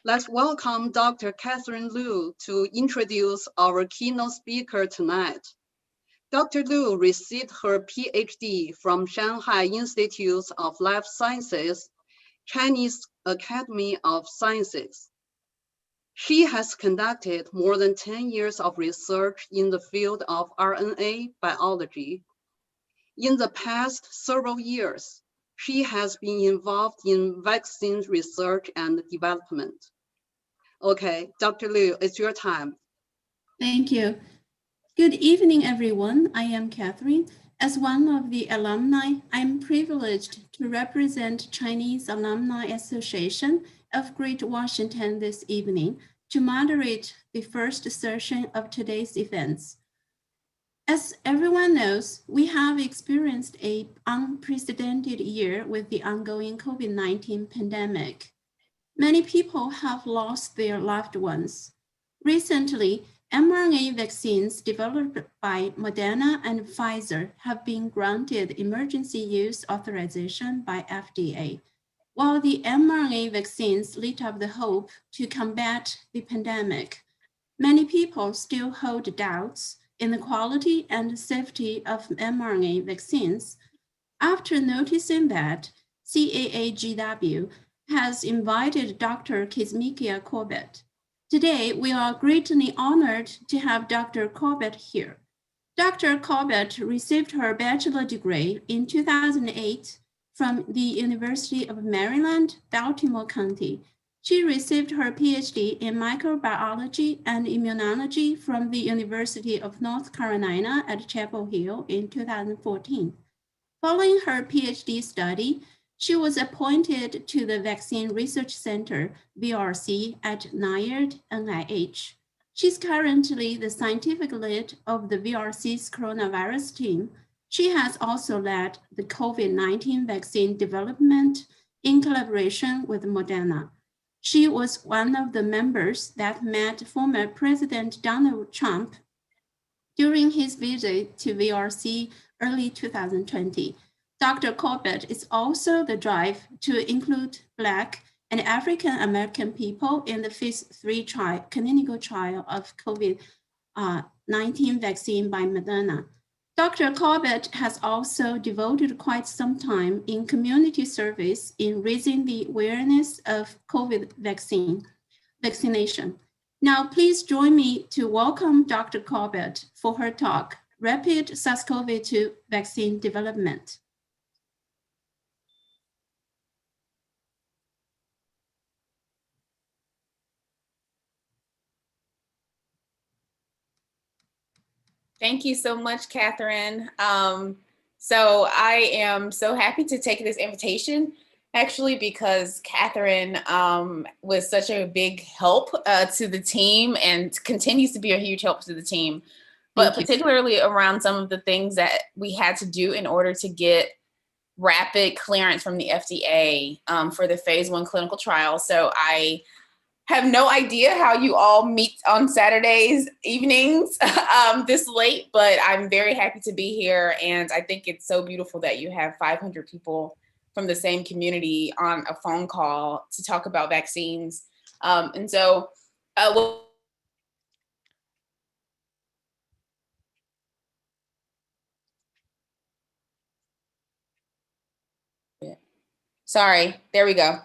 Let's welcome Dr. Catherine Liu to introduce our keynote speaker tonight. Dr. Liu received her PhD from Shanghai Institute of Life Sciences, Chinese Academy of Sciences. She has conducted more than 10 years of research in the field of RNA biology. In the past several years, she has been involved in vaccine research and development. Okay, Dr. Liu, it's your time. Thank you. Good evening, everyone. I am Catherine. As one of the alumni, I'm privileged to represent Chinese Alumni Association of Greater Washington this evening to moderate the first session of today's events. As everyone knows, we have experienced an unprecedented year with the ongoing COVID-19 pandemic. Many people have lost their loved ones. Recently, mRNA vaccines developed by Moderna and Pfizer have been granted emergency use authorization by FDA. While the mRNA vaccines lit up the hope to combat the pandemic, many people still hold doubts in the quality and safety of mRNA vaccines. After noticing that, CAAGW has invited Dr. Kizzmekia Corbett. Today, we are greatly honored to have Dr. Corbett here. Dr. Corbett received her bachelor degree in 2008 from the University of Maryland, Baltimore County. She received her PhD in microbiology and immunology from the University of North Carolina at Chapel Hill in 2014. Following her PhD study, she was appointed to the Vaccine Research Center, VRC, at NIAID, NIH. She's currently the scientific lead of the VRC's coronavirus team. She has also led the COVID-19 vaccine development in collaboration with Moderna. She was one of the members that met former President Donald Trump during his visit to VRC early 2020. Dr. Corbett is also the drive to include Black and African American people in the phase 3 clinical trial of COVID-19 vaccine by Moderna. Dr. Corbett has also devoted quite some time in community service in raising the awareness of COVID vaccination. Now, please join me to welcome Dr. Corbett for her talk, Rapid SARS-CoV-2 Vaccine Development. Thank you so much, Catherine. So I am so happy to take this invitation, actually, because Catherine was such a big help to the team and continues to be a huge help to the team, but particularly around some of the things that we had to do in order to get rapid clearance from the FDA for the phase 1 clinical trial. So I have no idea how you all meet on Saturdays evenings this late, but I'm very happy to be here. And I think it's so beautiful that you have 500 people from the same community on a phone call to talk about vaccines. Sorry, there we go.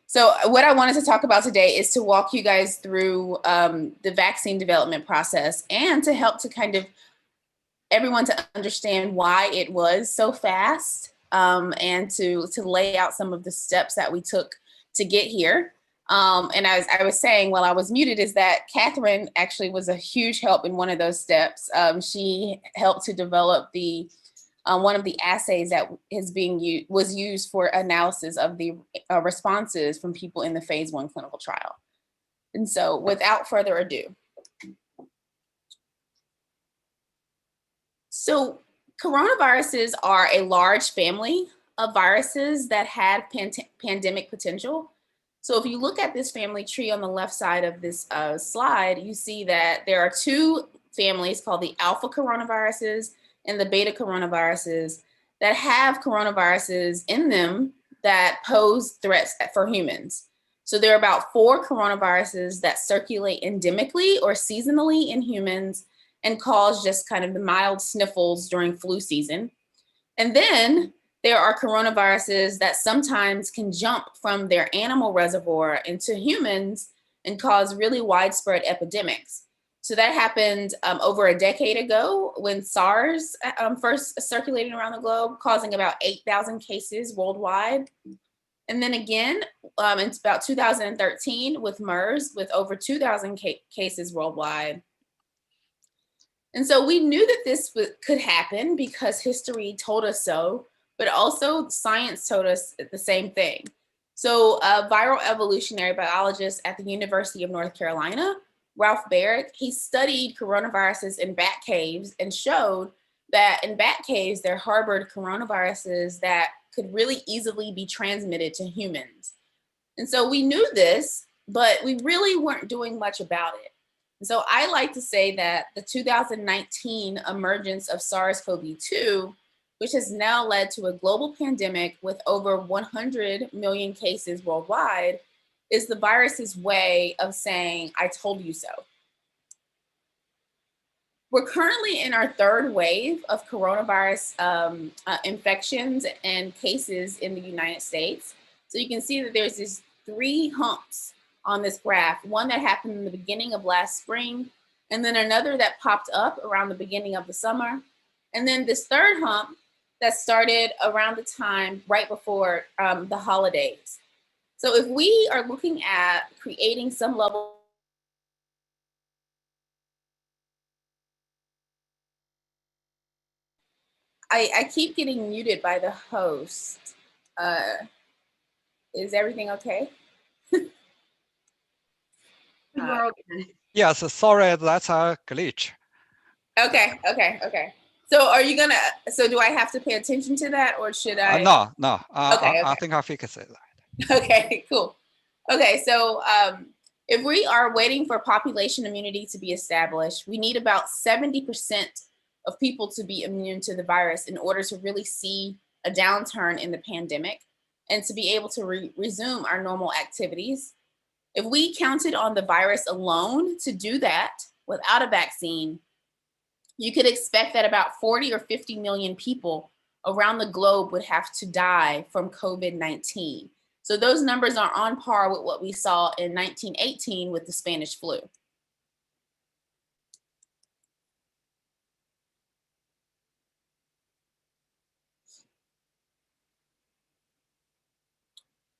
So what I wanted to talk about today is to walk you guys through the vaccine development process and to help to kind of everyone to understand why it was so fast and to lay out some of the steps that we took to get here. And as I was saying while I was muted is that Catherine actually was a huge help in one of those steps. She helped to develop the one of the assays that was used for analysis of the responses from people in the phase 1 clinical trial. And so without further ado. So coronaviruses are a large family of viruses that have pandemic potential. So if you look at this family tree on the left side of this slide, you see that there are 2 families called the alpha coronaviruses and the beta coronaviruses that have coronaviruses in them that pose threats for humans. So there are about 4 coronaviruses that circulate endemically or seasonally in humans and cause just kind of the mild sniffles during flu season. And then there are coronaviruses that sometimes can jump from their animal reservoir into humans and cause really widespread epidemics. So that happened over a decade ago when SARS first circulated around the globe, causing about 8,000 cases worldwide. And then again, it's about 2013 with MERS with over 2,000 cases worldwide. And so we knew that this could happen because history told us so, but also science told us the same thing. So a viral evolutionary biologist at the University of North Carolina, Ralph Barrick, he studied coronaviruses in bat caves and showed that in bat caves, there harbored coronaviruses that could really easily be transmitted to humans. And so we knew this, but we really weren't doing much about it. And so I like to say that the 2019 emergence of SARS-CoV-2, which has now led to a global pandemic with over 100 million cases worldwide, is the virus's way of saying, I told you so. We're currently in our 3rd wave of coronavirus infections and cases in the United States. So you can see that there's these 3 humps on this graph, one that happened in the beginning of last spring, and then another that popped up around the beginning of the summer. And then this 3rd hump that started around the time right before the holidays. So if we are looking at creating some level I keep getting muted by the host. Is everything okay? We're okay. Yes, sorry, that's a glitch. Okay. So are you gonna, so do I have to pay attention to that or should I? No. I think I fixed it. Okay, cool. Okay, so if we are waiting for population immunity to be established, we need about 70% of people to be immune to the virus in order to really see a downturn in the pandemic and to be able to resume our normal activities. If we counted on the virus alone to do that without a vaccine, you could expect that about 40 or 50 million people around the globe would have to die from COVID-19. So those numbers are on par with what we saw in 1918 with the Spanish flu.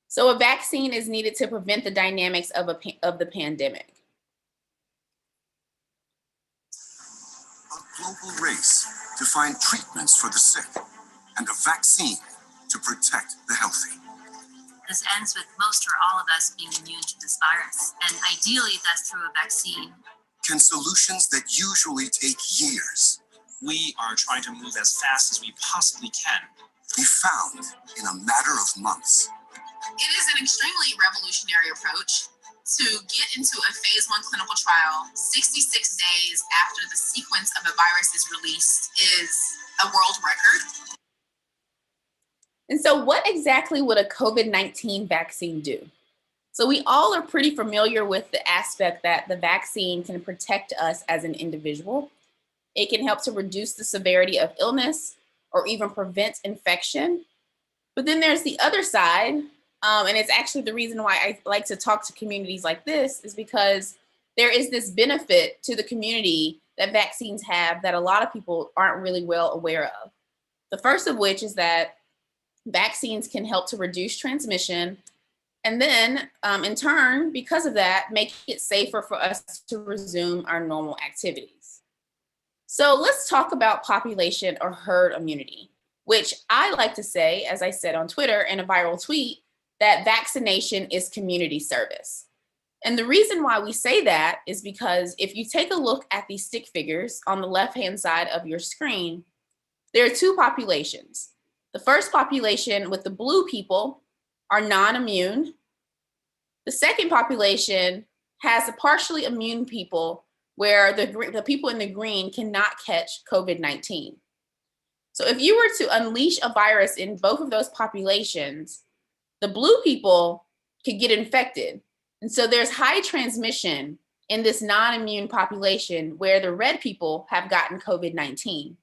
So a vaccine is needed to prevent the dynamics of the pandemic. A global race to find treatments for the sick and a vaccine to protect the healthy. This ends with most or all of us being immune to this virus, and ideally that's through a vaccine. Can solutions that usually take years we are trying to move as fast as we possibly can be found in a matter of months? It is an extremely revolutionary approach to get into a phase 1 clinical trial 66 days after the sequence of a virus is released is a world record. And so what exactly would a COVID-19 vaccine do? So we all are pretty familiar with the aspect that the vaccine can protect us as an individual. It can help to reduce the severity of illness or even prevent infection. But then there's the other side, and it's actually the reason why I like to talk to communities like this is because there is this benefit to the community that vaccines have that a lot of people aren't really well aware of. The first of which is that vaccines can help to reduce transmission and then in turn, because of that, make it safer for us to resume our normal activities. So let's talk about population or herd immunity, which I like to say, as I said on Twitter in a viral tweet, that vaccination is community service. And the reason why we say that is because if you take a look at these stick figures on the left-hand side of your screen, there are 2 populations. The first population with the blue people are non-immune. The second population has the partially immune people where the people in the green cannot catch COVID-19. So if you were to unleash a virus in both of those populations, the blue people could get infected. And so there's high transmission in this non-immune population where the red people have gotten COVID-19.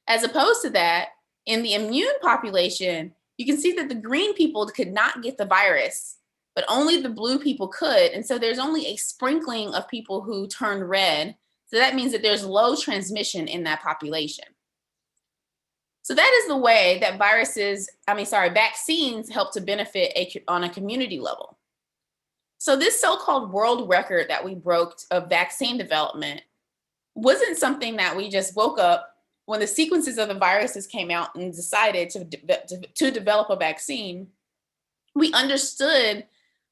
As opposed to that, in the immune population, you can see that the green people could not get the virus, but only the blue people could. And so there's only a sprinkling of people who turned red. So that means that there's low transmission in that population. So that is the way that vaccines help to benefit on a community level. So this so-called world record that we broke of vaccine development wasn't something that we just woke up when the sequences of the viruses came out and decided to develop a vaccine. We understood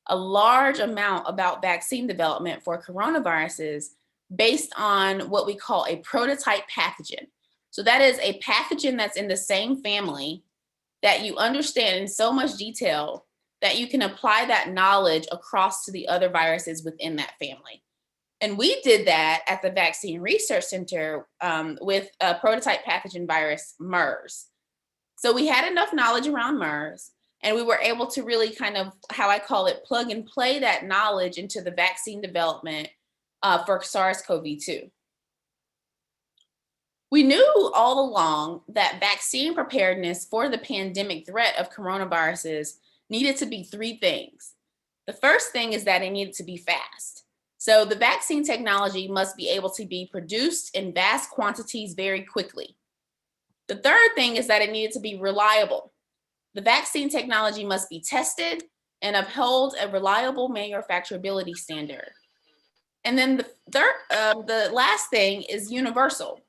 a large amount about vaccine development for coronaviruses based on what we call a prototype pathogen. So that is a pathogen that's in the same family that you understand in so much detail that you can apply that knowledge across to the other viruses within that family. And we did that at the Vaccine Research Center with a prototype pathogen virus, MERS. So we had enough knowledge around MERS, and we were able to really kind of, how I call it, plug and play that knowledge into the vaccine development for SARS-CoV-2. We knew all along that vaccine preparedness for the pandemic threat of coronaviruses needed to be three things. The first thing is that it needed to be fast. So the vaccine technology must be able to be produced in vast quantities very quickly. The third thing is that it needed to be reliable. The vaccine technology must be tested and uphold a reliable manufacturability standard. And then the last thing is universal.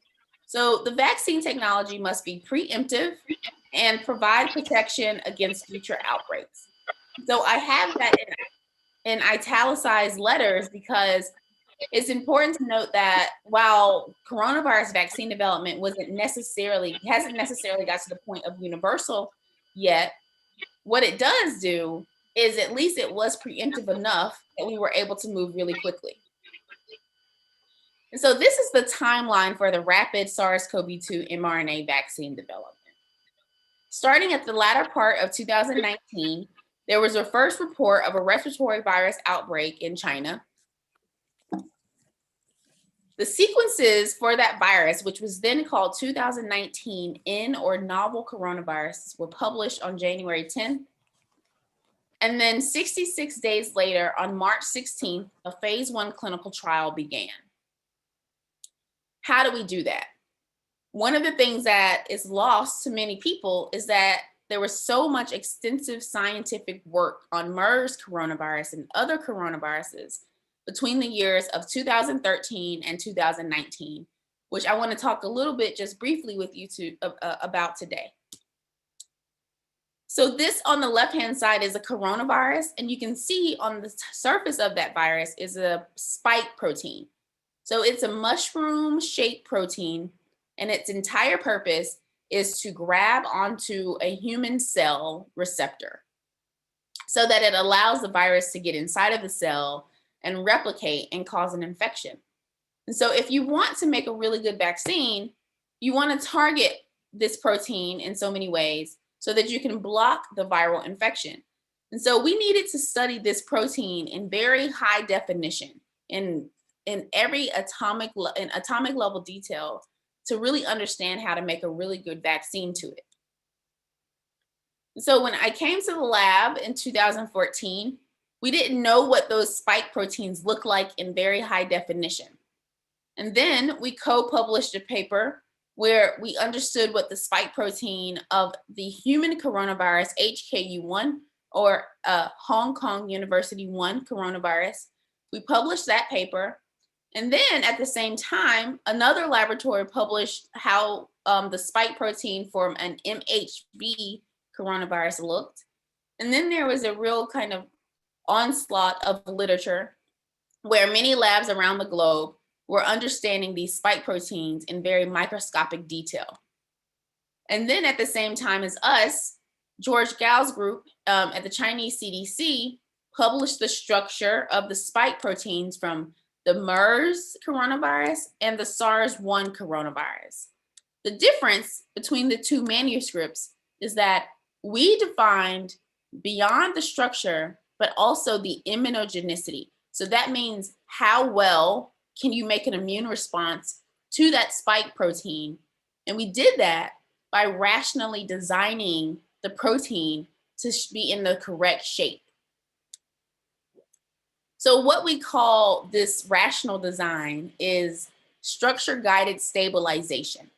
So the vaccine technology must be preemptive and provide protection against future outbreaks. So I have that in italicized letters because it's important to note that while coronavirus vaccine development hasn't necessarily got to the point of universal yet, what it does do is at least it was preemptive enough that we were able to move really quickly. And so this is the timeline for the rapid SARS-CoV-2 mRNA vaccine development. Starting at the latter part of 2019, there was a first report of a respiratory virus outbreak in China. The sequences for that virus, which was then called 2019 N or novel coronavirus, were published on January 10th. And then 66 days later, on March 16th, a phase 1 clinical trial began. How do we do that? One of the things that is lost to many people is that there was so much extensive scientific work on MERS coronavirus and other coronaviruses between the years of 2013 and 2019, which I want to talk a little bit just briefly with you about today. So this on the left-hand side is a coronavirus, and you can see on the surface of that virus is a spike protein. So it's a mushroom-shaped protein, and its entire purpose is to grab onto a human cell receptor so that it allows the virus to get inside of the cell and replicate and cause an infection. And so if you want to make a really good vaccine, you want to target this protein in so many ways so that you can block the viral infection. And so we needed to study this protein in very high definition in every atomic level detail to really understand how to make a really good vaccine to it. So when I came to the lab in 2014, we didn't know what those spike proteins look like in very high definition. And then we co-published a paper where we understood what the spike protein of the human coronavirus HKU1 or Hong Kong University 1 coronavirus. We published that paper. And then at the same time, another laboratory published how the spike protein for an MHV coronavirus looked. And then there was a real kind of onslaught of literature where many labs around the globe were understanding these spike proteins in very microscopic detail. And then at the same time as us, George Gao's group at the Chinese CDC published the structure of the spike proteins from the MERS coronavirus and the SARS-1 coronavirus. The difference between the two manuscripts is that we defined beyond the structure, but also the immunogenicity. So that means how well can you make an immune response to that spike protein? And we did that by rationally designing the protein to be in the correct shape. So what we call this rational design is structure-guided stabilization.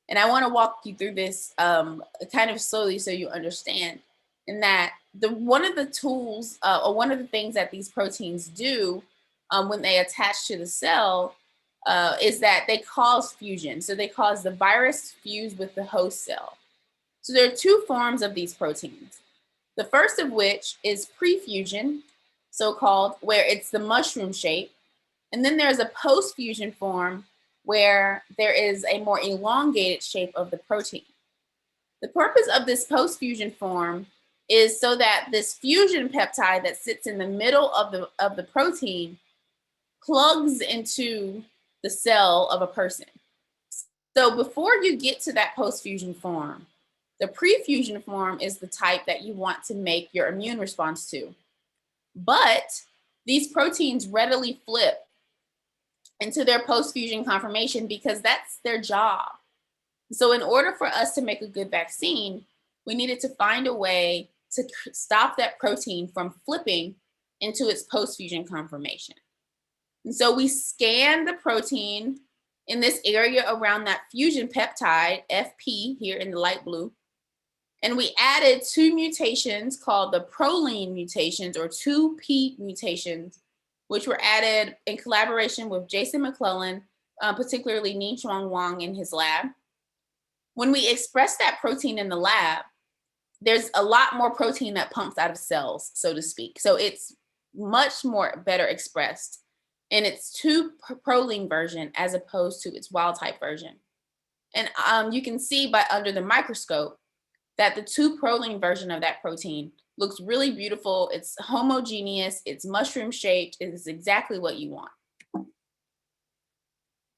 And I want to walk you through this kind of slowly so you understand. In that one of the tools or one of the things that these proteins do when they attach to the cell is that they cause fusion. So they cause the virus fuse with the host cell. So there are two forms of these proteins. The first of which is prefusion, so-called, where it's the mushroom shape. And then there's a post-fusion form where there is a more elongated shape of the protein. The purpose of this post-fusion form is so that this fusion peptide that sits in the middle of the protein plugs into the cell of a person. So before you get to that post-fusion form, the pre-fusion form is the type that you want to make your immune response to. But these proteins readily flip into their post-fusion conformation because that's their job. So in order for us to make a good vaccine, we needed to find a way to stop that protein from flipping into its post-fusion conformation. And so we scanned the protein in this area around that fusion peptide, FP, here in the light blue. And we added two mutations called the proline mutations, or 2P mutations, which were added in collaboration with Jason McClellan, particularly Ni-Chuang Wang in his lab. When we express that protein in the lab, there's a lot more protein that pumps out of cells, so to speak. So it's much more better expressed in its 2 proline version as opposed to its wild type version. And you can see by under the microscope that the 2 proline version of that protein looks really beautiful. It's homogeneous, it's mushroom shaped, it's exactly what you want.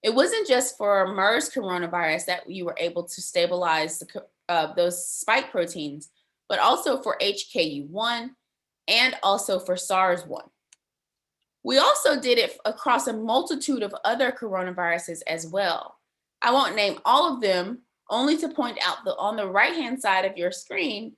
It wasn't just for MERS coronavirus that you were able to stabilize those spike proteins, but also for HKU1 and also for SARS-1. We also did it across a multitude of other coronaviruses as well. I won't name all of them, only to point out that on the right-hand side of your screen,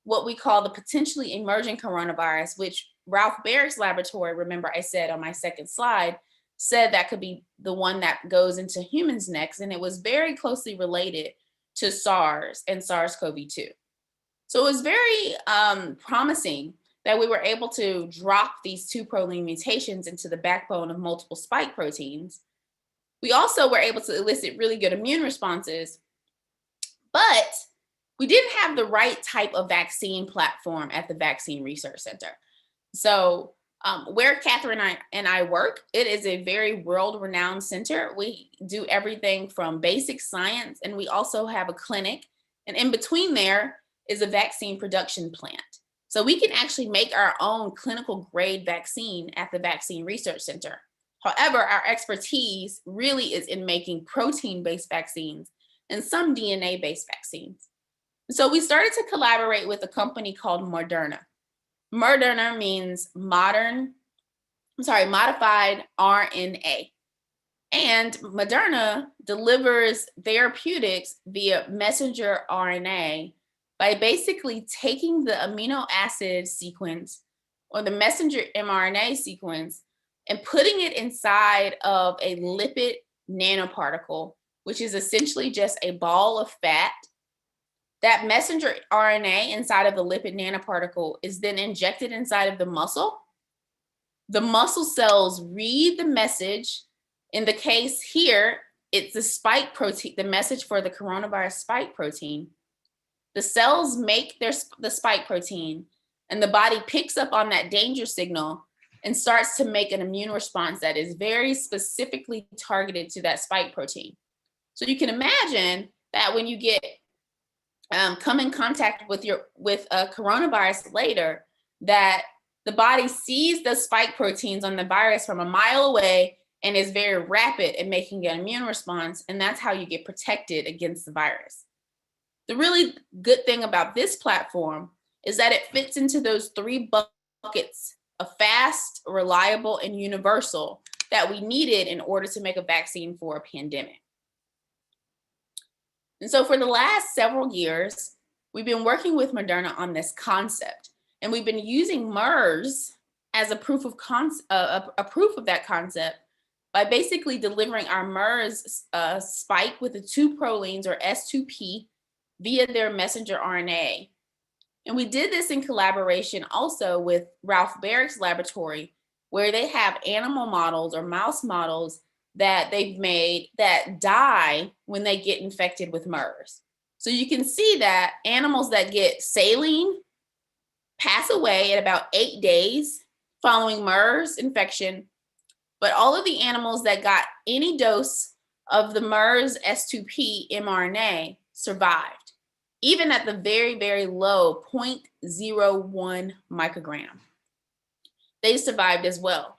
what we call the potentially emerging coronavirus, which Ralph Barrick's laboratory, remember I said on my second slide, said that could be the one that goes into humans next, and it was very closely related to SARS and SARS-CoV-2. So it was very promising that we were able to drop these 2 proline mutations into the backbone of multiple spike proteins. We also were able to elicit really good immune responses, but we didn't have the right type of vaccine platform at the Vaccine Research Center. So where Catherine and I work, it is a very world-renowned center. We do everything from basic science, and we also have a clinic. And in between there is a vaccine production plant. So we can actually make our own clinical grade vaccine at the Vaccine Research Center. However, our expertise really is in making protein-based vaccines and some DNA-based vaccines. So we started to collaborate with a company called Moderna. Moderna means modified RNA. And Moderna delivers therapeutics via messenger RNA by basically taking the amino acid sequence or the messenger mRNA sequence and putting it inside of a lipid nanoparticle, which is essentially just a ball of fat. That messenger RNA inside of the lipid nanoparticle is then injected inside of the muscle. The muscle cells read the message. In the case here, it's the spike protein, the message for the coronavirus spike protein. The cells make the spike protein, and the body picks up on that danger signal and starts to make an immune response that is very specifically targeted to that spike protein. So you can imagine that when you get come in contact with a coronavirus later, that the body sees the spike proteins on the virus from a mile away and is very rapid in making an immune response, and that's how you get protected against the virus. The really good thing about this platform is that it fits into those 3 buckets of fast, reliable, and universal that we needed in order to make a vaccine for a pandemic. And so for the last several years, we've been working with Moderna on this concept, and we've been using MERS as a proof of that concept by basically delivering our MERS spike with the 2 prolines, or S2P, via their messenger RNA. And we did this in collaboration also with Ralph Barrick's laboratory, where they have animal models or mouse models that they've made that die when they get infected with MERS. So you can see that animals that get saline pass away at about 8 days following MERS infection, but all of the animals that got any dose of the MERS S2P mRNA survived, even at the very, very low 0.01 microgram. They survived as well.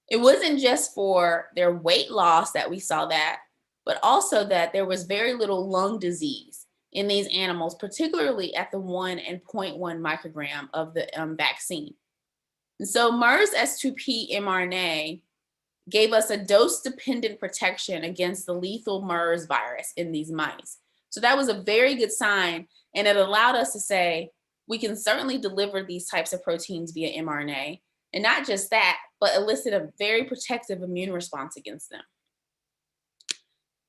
It wasn't just for their weight loss that we saw that, but also that there was very little lung disease in these animals, particularly at the 1 and 0.1 microgram of the vaccine. And so MERS S2P mRNA gave us a dose-dependent protection against the lethal MERS virus in these mice. So that was a very good sign, and it allowed us to say, we can certainly deliver these types of proteins via mRNA, and not just that, but elicit a very protective immune response against them.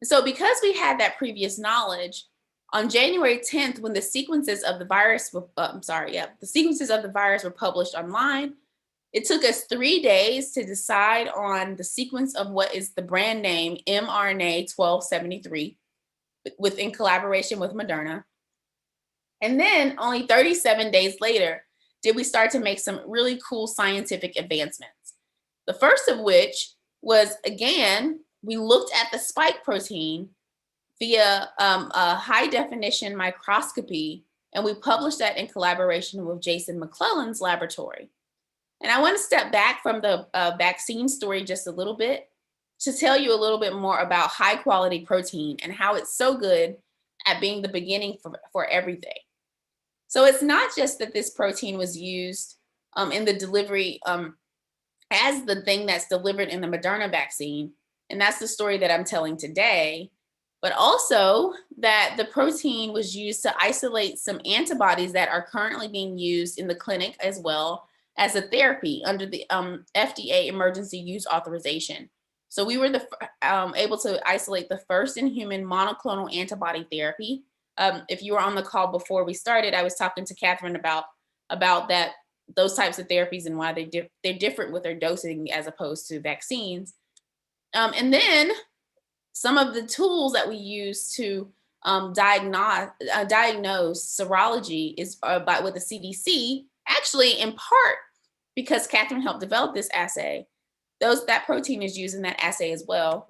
And so because we had that previous knowledge, on January 10th, when the sequences of the virus were, the sequences of the virus were published online, it took us 3 days to decide on the sequence of what is the brand name mRNA 1273, in collaboration with Moderna. And then only 37 days later, did we start to make some really cool scientific advancements. The first of which was, again, we looked at the spike protein via a high definition microscopy, and we published that in collaboration with Jason McClellan's laboratory. And I want to step back from the vaccine story just a little bit to tell you a little bit more about high quality protein and how it's so good at being the beginning for everything. So it's not just that this protein was used in the delivery as the thing that's delivered in the Moderna vaccine, and that's the story that I'm telling today, but also that the protein was used to isolate some antibodies that are currently being used in the clinic as well as a therapy under the FDA emergency use authorization. So we were able to isolate the first in human monoclonal antibody therapy. If you were on the call before we started, I was talking to Catherine about that, those types of therapies and why they're different with their dosing as opposed to vaccines. And then some of the tools that we use to diagnose serology is with the CDC, actually in part because Catherine helped develop this assay. That protein is used in that assay as well.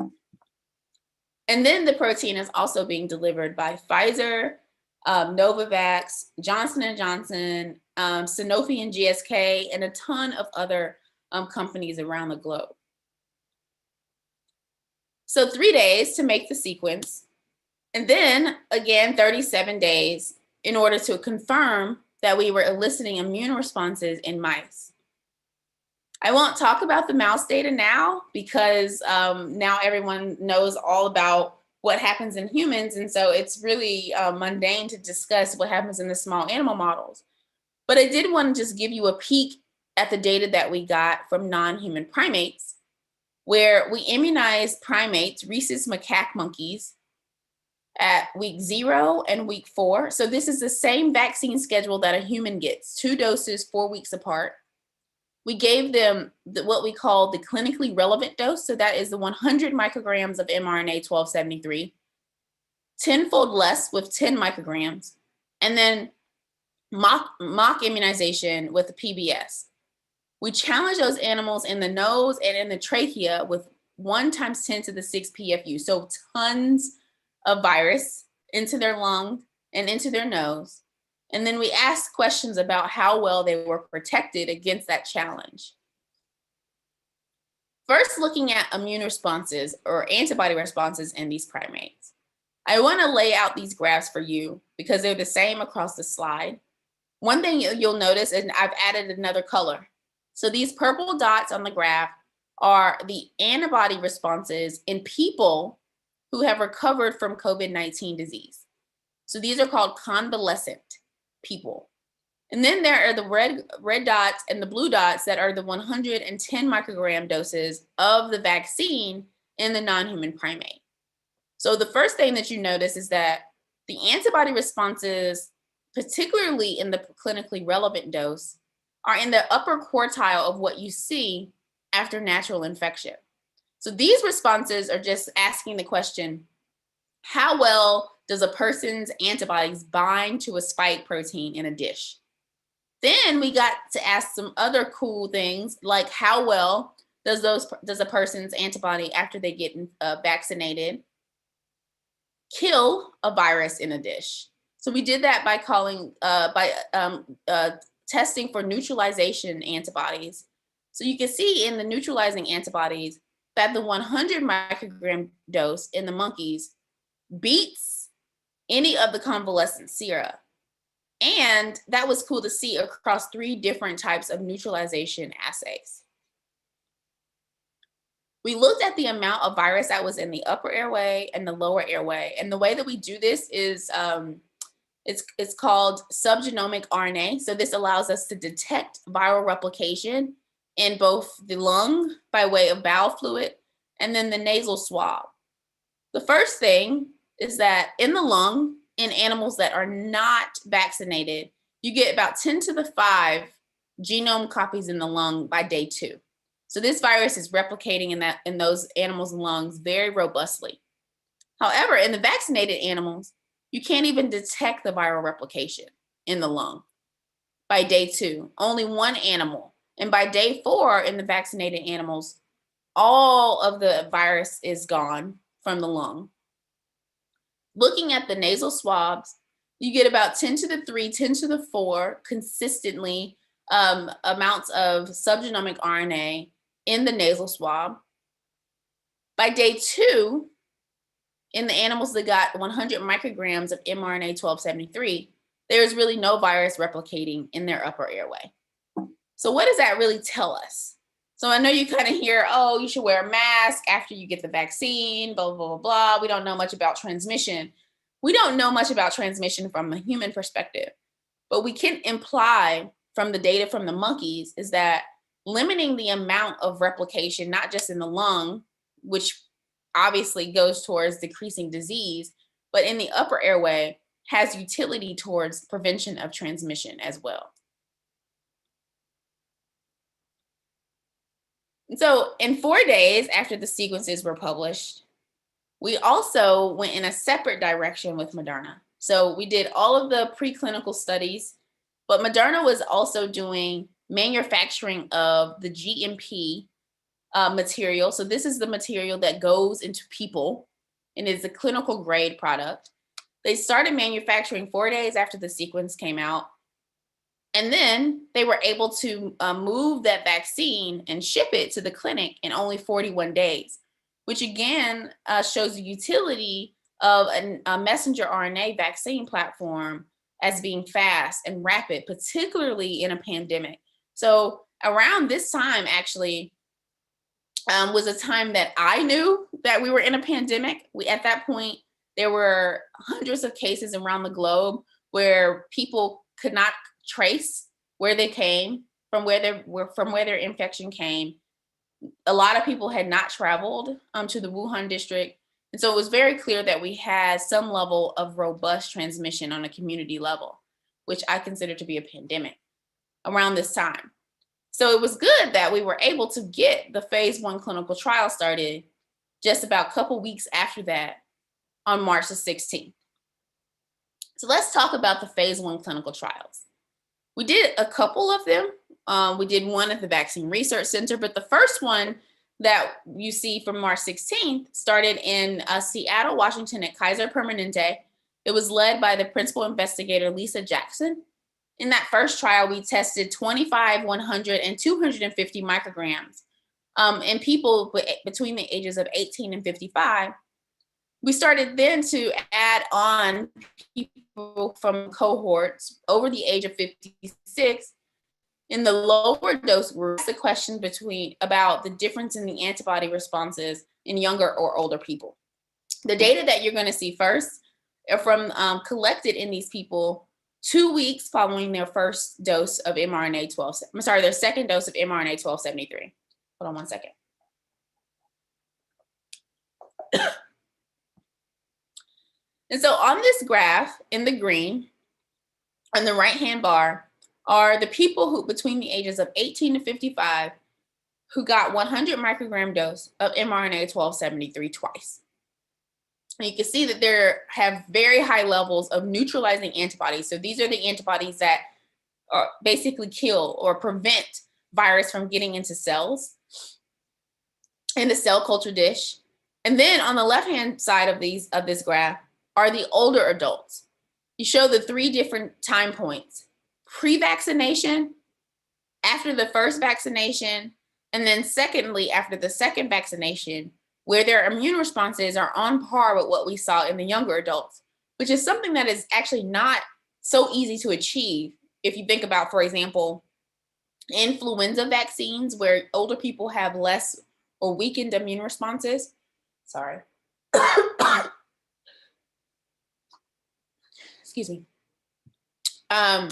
And then the protein is also being delivered by Pfizer, Novavax, Johnson & Johnson, Sanofi and GSK, and a ton of other companies around the globe. So 3 days to make the sequence, and then again, 37 days in order to confirm that we were eliciting immune responses in mice. I won't talk about the mouse data now because now everyone knows all about what happens in humans. And so it's really mundane to discuss what happens in the small animal models. But I did want to just give you a peek at the data that we got from non-human primates, where we immunized primates, rhesus macaque monkeys, at week 0 and week 4. So this is the same vaccine schedule that a human gets, 2 doses, 4 weeks apart. We gave them what we call the clinically relevant dose. So that is the 100 micrograms of mRNA 1273, 10-fold less with 10 micrograms, and then mock immunization with the PBS. We challenge those animals in the nose and in the trachea with 1 × 10⁶ PFU. So tons of virus into their lung and into their nose. And then we asked questions about how well they were protected against that challenge. First, looking at immune responses or antibody responses in these primates. I want to lay out these graphs for you because they're the same across the slide. one thing you'll notice, and I've added another color. So these purple dots on the graph are the antibody responses in people who have recovered from COVID-19 disease. So these are called convalescent people. And then there are the red dots and the blue dots that are the 110 microgram doses of the vaccine in the non-human primate. So the first thing that you notice is that the antibody responses, particularly in the clinically relevant dose, are in the upper quartile of what you see after natural infection. So these responses are just asking the question, how well does a person's antibodies bind to a spike protein in a dish? Then we got to ask some other cool things, like how well does a person's antibody after they get vaccinated kill a virus in a dish? So we did that by testing for neutralization antibodies. So you can see in the neutralizing antibodies that the 100 microgram dose in the monkeys beats any of the convalescent sera. And that was cool to see across 3 different types of neutralization assays. We looked at the amount of virus that was in the upper airway and the lower airway. And the way that we do this is it's called subgenomic RNA. So this allows us to detect viral replication in both the lung by way of bowel fluid and then the nasal swab. The first thing is that in the lung, in animals that are not vaccinated, you get about 10 to the 5 genome copies in the lung by day 2. So this virus is replicating in those animals' lungs very robustly. However, in the vaccinated animals, you can't even detect the viral replication in the lung by day 2, only 1 animal. And by day 4 in the vaccinated animals, all of the virus is gone from the lung. Looking at the nasal swabs, you get about 10 to the 3, 10 to the 4 consistently amounts of subgenomic RNA in the nasal swab. By day 2, in the animals that got 100 micrograms of mRNA 1273, there's really no virus replicating in their upper airway. So what does that really tell us? So I know you kind of hear, oh, you should wear a mask after you get the vaccine, blah, blah, blah, blah. We don't know much about transmission. We don't know much about transmission from a human perspective, but we can imply from the data from the monkeys is that limiting the amount of replication, not just in the lung, which obviously goes towards decreasing disease, but in the upper airway has utility towards prevention of transmission as well. And so in 4 days after the sequences were published, we also went in a separate direction with Moderna. So we did all of the preclinical studies, but Moderna was also doing manufacturing of the GMP material. So this is the material that goes into people and is a clinical grade product. They started manufacturing 4 days after the sequence came out. And then they were able to move that vaccine and ship it to the clinic in only 41 days, which again shows the utility of a messenger RNA vaccine platform as being fast and rapid, particularly in a pandemic. So around this time actually was a time that I knew that we were in a pandemic. At that point, there were hundreds of cases around the globe where people could not trace where they came from, where their infection came. A lot of people had not traveled to the Wuhan district. And so it was very clear that we had some level of robust transmission on a community level, which I consider to be a pandemic around this time. So it was good that we were able to get the phase 1 clinical trial started just about a couple weeks after that on March the 16th. So let's talk about the phase 1 clinical trials. We did a couple of them. We did one at the Vaccine Research Center, but the first one that you see from March 16th started in Seattle, Washington at Kaiser Permanente. It was led by the principal investigator, Lisa Jackson. In that first trial, we tested 25, 100, and 250 micrograms in people between the ages of 18 and 55. We started then to add on people from cohorts over the age of 56 in the lower dose group. The question about the difference in the antibody responses in younger or older people. The data that you're going to see first are from collected in these people 2 weeks following their first dose of their second dose of mRNA 1273. Hold on one second. And so on this graph in the green, on the right-hand bar, are the people who between the ages of 18 to 55 who got 100 microgram dose of mRNA 1273 twice. And you can see that they have very high levels of neutralizing antibodies. So these are the antibodies that basically kill or prevent virus from getting into cells in the cell culture dish. And then on the left-hand side of this graph are the older adults. You show the 3 different time points: pre-vaccination, after the first vaccination, and then secondly, after the second vaccination, where their immune responses are on par with what we saw in the younger adults, which is something that is actually not so easy to achieve. If you think about, for example, influenza vaccines, where older people have less or weakened immune responses. Sorry. Excuse me. And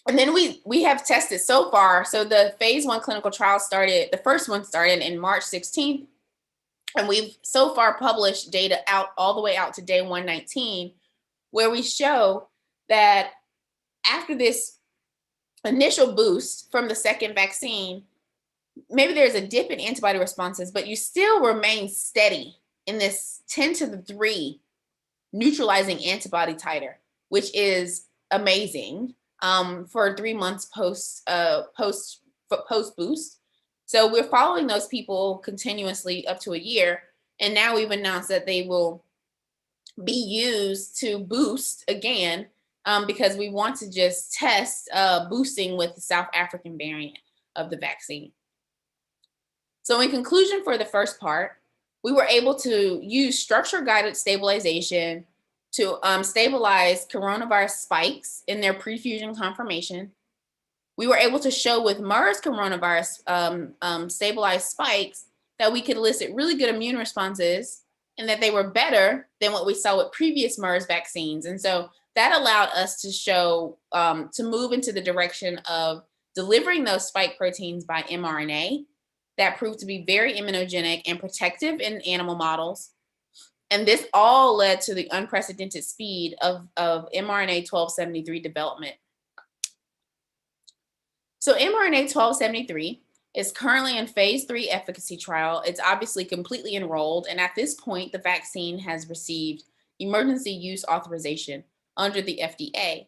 then we have tested so far. So the phase 1 clinical trial started, the first one started in March 16th. And we've so far published data out all the way out to day 119, where we show that after this initial boost from the second vaccine, maybe there's a dip in antibody responses, but you still remain steady in this 10 to the 3 neutralizing antibody titer, which is amazing for 3 months post boost. So we're following those people continuously up to a year. And now we've announced that they will be used to boost again because we want to just test boosting with the South African variant of the vaccine. So in conclusion for the first part, we were able to use structure-guided stabilization to stabilize coronavirus spikes in their prefusion conformation. We were able to show with MERS coronavirus stabilized spikes that we could elicit really good immune responses and that they were better than what we saw with previous MERS vaccines. And so that allowed us to show, to move into the direction of delivering those spike proteins by mRNA that proved to be very immunogenic and protective in animal models. And this all led to the unprecedented speed of mRNA 1273 development. So mRNA 1273 is currently in phase 3 efficacy trial. It's obviously completely enrolled. And at this point, the vaccine has received emergency use authorization under the FDA.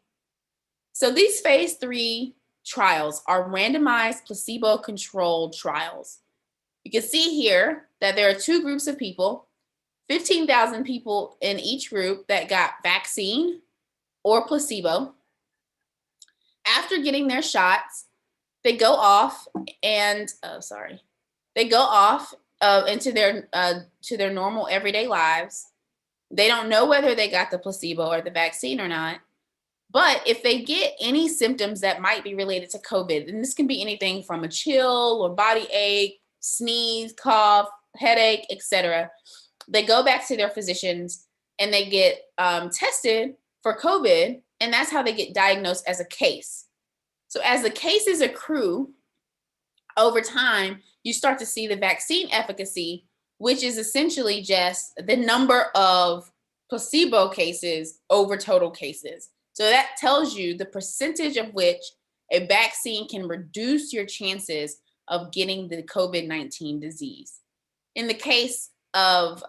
So these phase 3 trials are randomized placebo-controlled trials. You can see here that there are 2 groups of people, 15,000 people in each group that got vaccine or placebo. After getting their shots, they go off and into their normal everyday lives. They don't know whether they got the placebo or the vaccine or not. But if they get any symptoms that might be related to COVID, and this can be anything from a chill or body ache, sneeze, cough, headache, etc., they go back to their physicians and they get tested for COVID, and that's how they get diagnosed as a case. So as the cases accrue over time, you start to see the vaccine efficacy, which is essentially just the number of placebo cases over total cases. So that tells you the percentage of which a vaccine can reduce your chances of getting the COVID-19 disease. In the case of,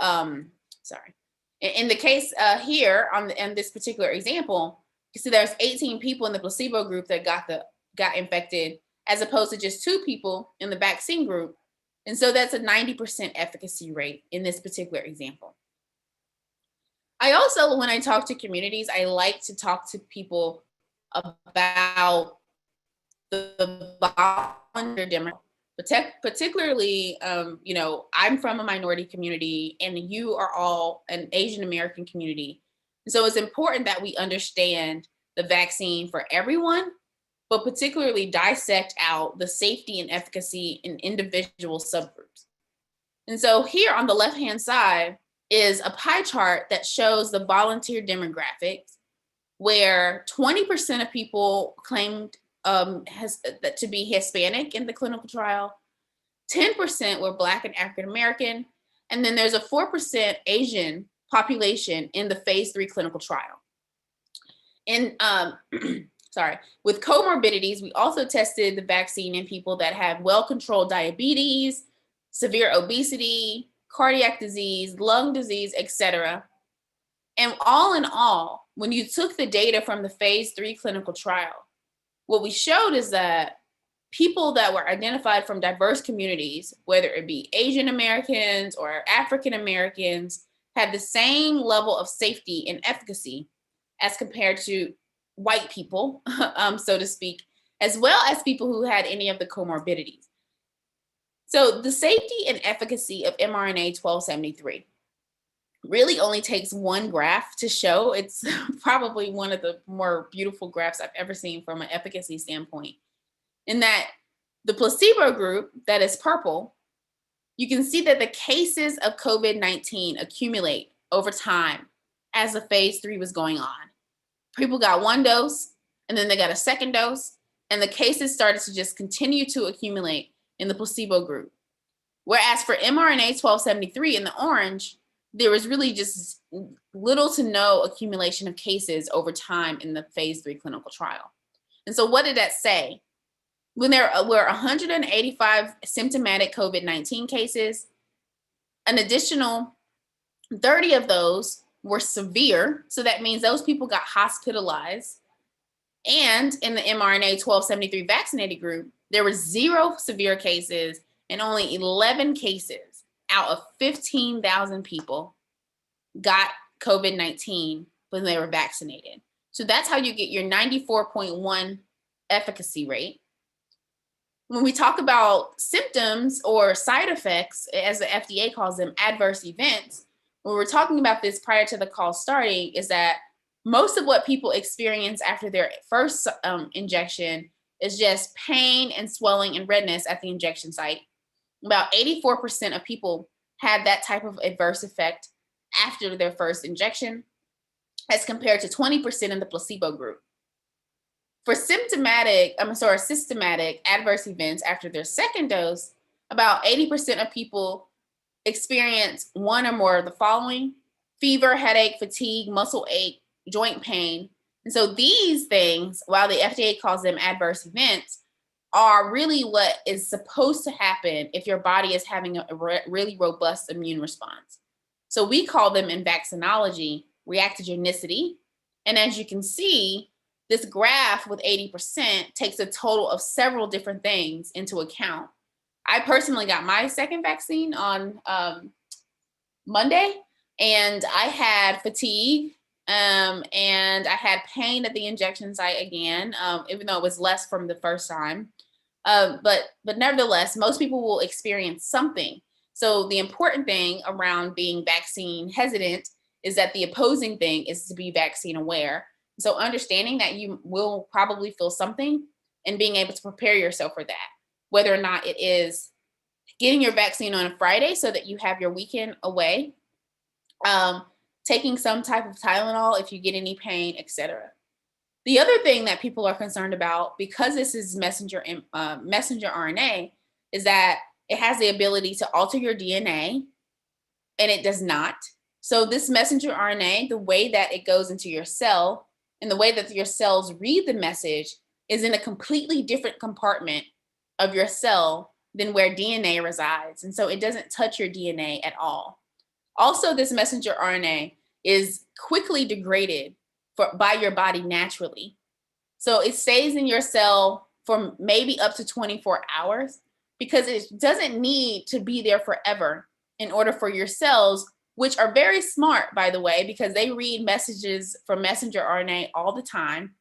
here on this particular example, you see there's 18 people in the placebo group that got infected, as opposed to just 2 people in the vaccine group. And so that's a 90% efficacy rate in this particular example. I also, when I talk to communities, I like to talk to people about the volunteer demographic. particularly, you know, I'm from a minority community and you are all an Asian American community. So it's important that we understand the vaccine for everyone, but particularly dissect out the safety and efficacy in individual subgroups. And so here on the left-hand side is a pie chart that shows the volunteer demographics, where 20% of people claimed to be Hispanic in the clinical trial, 10% were Black and African American, and then there's a 4% Asian population in the phase 3 clinical trial. And with comorbidities, we also tested the vaccine in people that have well-controlled diabetes, severe obesity, cardiac disease, lung disease, etc. And all in all, when you took the data from the phase 3 clinical trial, what we showed is that people that were identified from diverse communities, whether it be Asian Americans or African Americans, had the same level of safety and efficacy as compared to white people, so to speak, as well as people who had any of the comorbidities. So the safety and efficacy of mRNA 1273 really only takes one graph to show. It's probably one of the more beautiful graphs I've ever seen from an efficacy standpoint. In that the placebo group, that is purple, you can see that the cases of COVID-19 accumulate over time as the phase 3 was going on. People got one dose, and then they got a second dose, and the cases started to just continue to accumulate in the placebo group. Whereas for mRNA 1273 in the orange, there was really just little to no accumulation of cases over time in the phase 3 clinical trial. And so what did that say? When there were 185 symptomatic COVID-19 cases, an additional 30 of those were severe. So that means those people got hospitalized. And in the mRNA 1273 vaccinated group, there were 0 severe cases and only 11 cases out of 15,000 people got COVID-19 when they were vaccinated. So that's how you get your 94.1 efficacy rate. When we talk about symptoms or side effects, as the FDA calls them, adverse events, when we're talking about this prior to the call starting, is that most of what people experience after their first injection is just pain and swelling and redness at the injection site. About 84% of people had that type of adverse effect after their first injection, as compared to 20% in the placebo group. For systematic adverse events after their second dose, about 80% of people experience one or more of the following: fever, headache, fatigue, muscle ache, joint pain. And so these things, while the FDA calls them adverse events, are really what is supposed to happen if your body is having a really robust immune response. So we call them in vaccinology reactogenicity. And as you can see, this graph with 80% takes a total of several different things into account. I personally got my second vaccine on Monday, and I had fatigue and I had pain at the injection site again, even though it was less from the first time. But nevertheless, most people will experience something. So the important thing around being vaccine hesitant is that the opposing thing is to be vaccine aware. So understanding that you will probably feel something and being able to prepare yourself for that, whether or not it is getting your vaccine on a Friday so that you have your weekend away, taking some type of Tylenol if you get any pain, etc. The other thing that people are concerned about, because this is messenger RNA, is that it has the ability to alter your DNA, and it does not. So this messenger RNA, the way that it goes into your cell and the way that your cells read the message is in a completely different compartment of your cell than where DNA resides. And so it doesn't touch your DNA at all. Also, this messenger RNA is quickly degraded by your body naturally. So it stays in your cell for maybe up to 24 hours because it doesn't need to be there forever in order for your cells, which are very smart, by the way, because they read messages from messenger RNA all the time.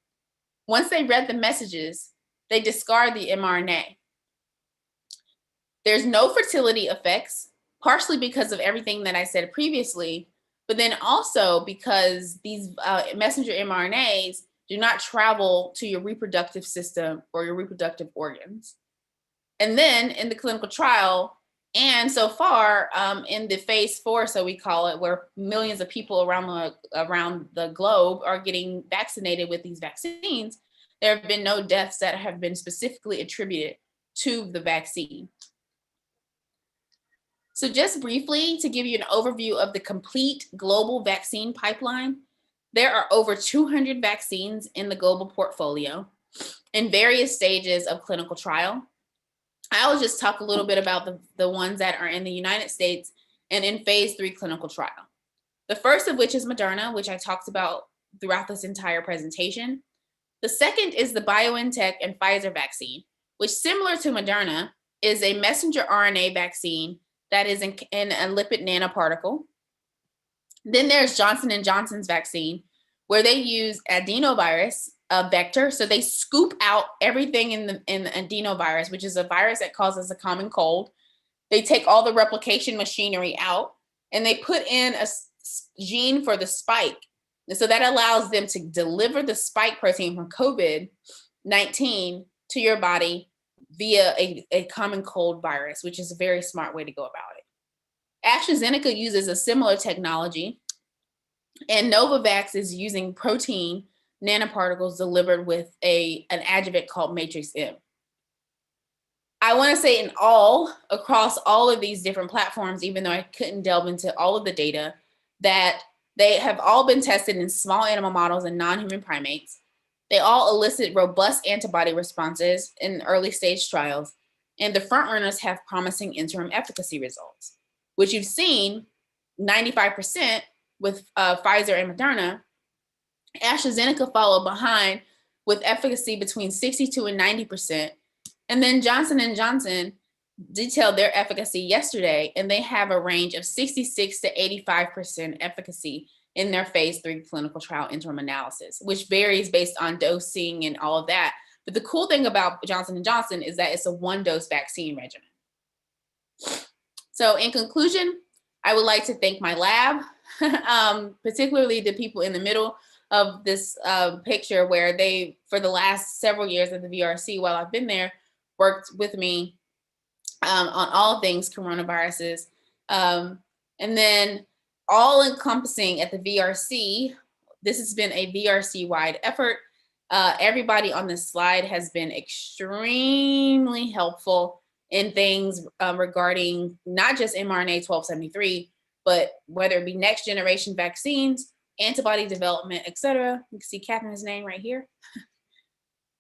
Once they read the messages, they discard the mRNA. There's no fertility effects, partially because of everything that I said previously, but then also because these messenger mRNAs do not travel to your reproductive system or your reproductive organs. And then in the clinical trial, and so far in the phase 4, so we call it, where millions of people around the globe are getting vaccinated with these vaccines, there have been no deaths that have been specifically attributed to the vaccine. So just briefly, to give you an overview of the complete global vaccine pipeline, there are over 200 vaccines in the global portfolio in various stages of clinical trial. I'll just talk a little bit about the ones that are in the United States and in phase 3 clinical trial. The first of which is Moderna, which I talked about throughout this entire presentation. The second is the BioNTech and Pfizer vaccine, which, similar to Moderna, is a messenger RNA vaccine that is in a lipid nanoparticle. Then there's Johnson & Johnson's vaccine, where they use adenovirus vector. So they scoop out everything in the adenovirus, which is a virus that causes a common cold. They take all the replication machinery out, and they put in a gene for the spike. And so that allows them to deliver the spike protein from COVID-19 to your body via a common cold virus, which is a very smart way to go about it. AstraZeneca uses a similar technology, and Novavax is using protein nanoparticles delivered with an adjuvant called Matrix M. I want to say across all of these different platforms, even though I couldn't delve into all of the data, that they have all been tested in small animal models and non-human primates. They all elicit robust antibody responses in early stage trials, and the front runners have promising interim efficacy results, which you've seen 95% with Pfizer and Moderna. AstraZeneca followed behind with efficacy between 62 and 90%. And then Johnson & Johnson detailed their efficacy yesterday, and they have a range of 66 to 85% efficacy in their phase 3 clinical trial interim analysis, which varies based on dosing and all of that. But the cool thing about Johnson & Johnson is that it's a one-dose vaccine regimen. So in conclusion, I would like to thank my lab, particularly the people in the middle of this picture, where they, for the last several years at the VRC, while I've been there, worked with me on all things coronaviruses. And then all encompassing at the VRC, this has been a VRC-wide effort. Everybody on this slide has been extremely helpful in things regarding not just mRNA 1273, but whether it be next generation vaccines, antibody development, et cetera. You can see Catherine's name right here.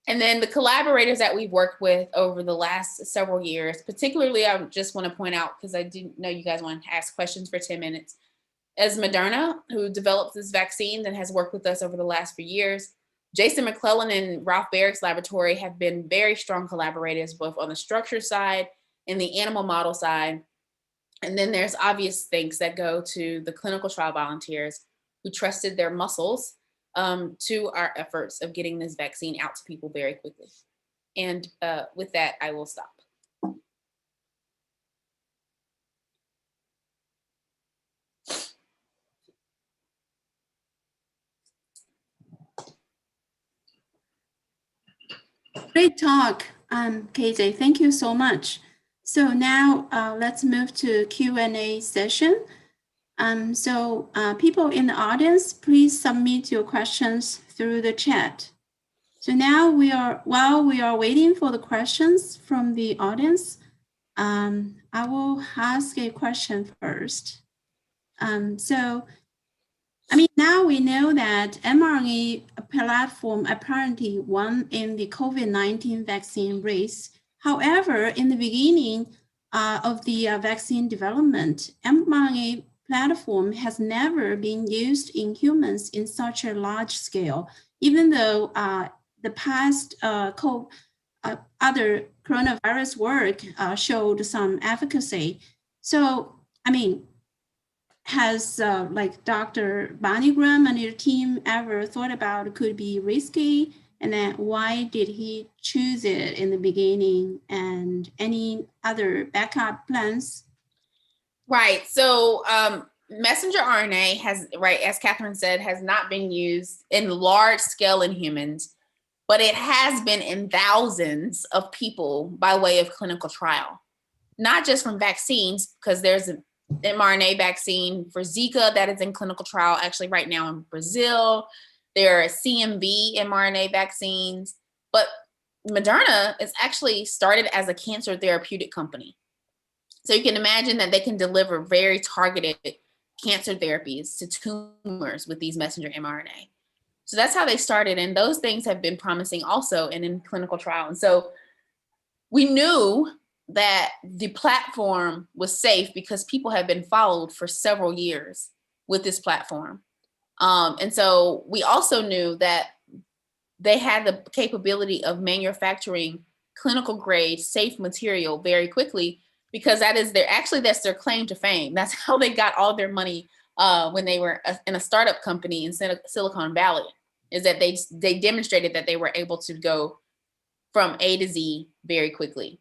And then the collaborators that we've worked with over the last several years, particularly I just want to point out, because I do know you guys want to ask questions for 10 minutes, as Moderna, who developed this vaccine and has worked with us over the last few years. Jason McClellan and Ralph Barrick's laboratory have been very strong collaborators, both on the structure side and the animal model side. And then there's obvious things that go to the clinical trial volunteers who trusted their muscles to our efforts of getting this vaccine out to people very quickly. And with that, I will stop. Great talk, KJ. Thank you so much. So now let's move to Q&A session. People in the audience, please submit your questions through the chat. So now while we are waiting for the questions from the audience, I will ask a question first. Now we know that mRNA platform apparently won in the COVID-19 vaccine race. However, in the beginning of the vaccine development, mRNA platform has never been used in humans in such a large scale, even though the past other coronavirus work showed some efficacy. So, has like Dr. Bonnie Graham and your team ever thought about it could be risky And then why did he choose it in the beginning, and any other backup plans? Right. So messenger RNA has, right, as Catherine said, has not been used in large scale in humans, but it has been in thousands of people by way of clinical trial, not just from vaccines, because there's an mRNA vaccine for Zika that is in clinical trial actually right now in Brazil. There are CMV mRNA vaccines, but Moderna is actually started as a cancer therapeutic company. So you can imagine that they can deliver very targeted cancer therapies to tumors with these messenger mRNA. So that's how they started. And those things have been promising also and in clinical trial. And so we knew that the platform was safe because people have been followed for several years with this platform. And so we also knew that they had the capability of manufacturing clinical grade safe material very quickly, because that's their claim to fame. That's how they got all their money when they were in a startup company in Silicon Valley, is that they demonstrated that they were able to go from A to Z very quickly.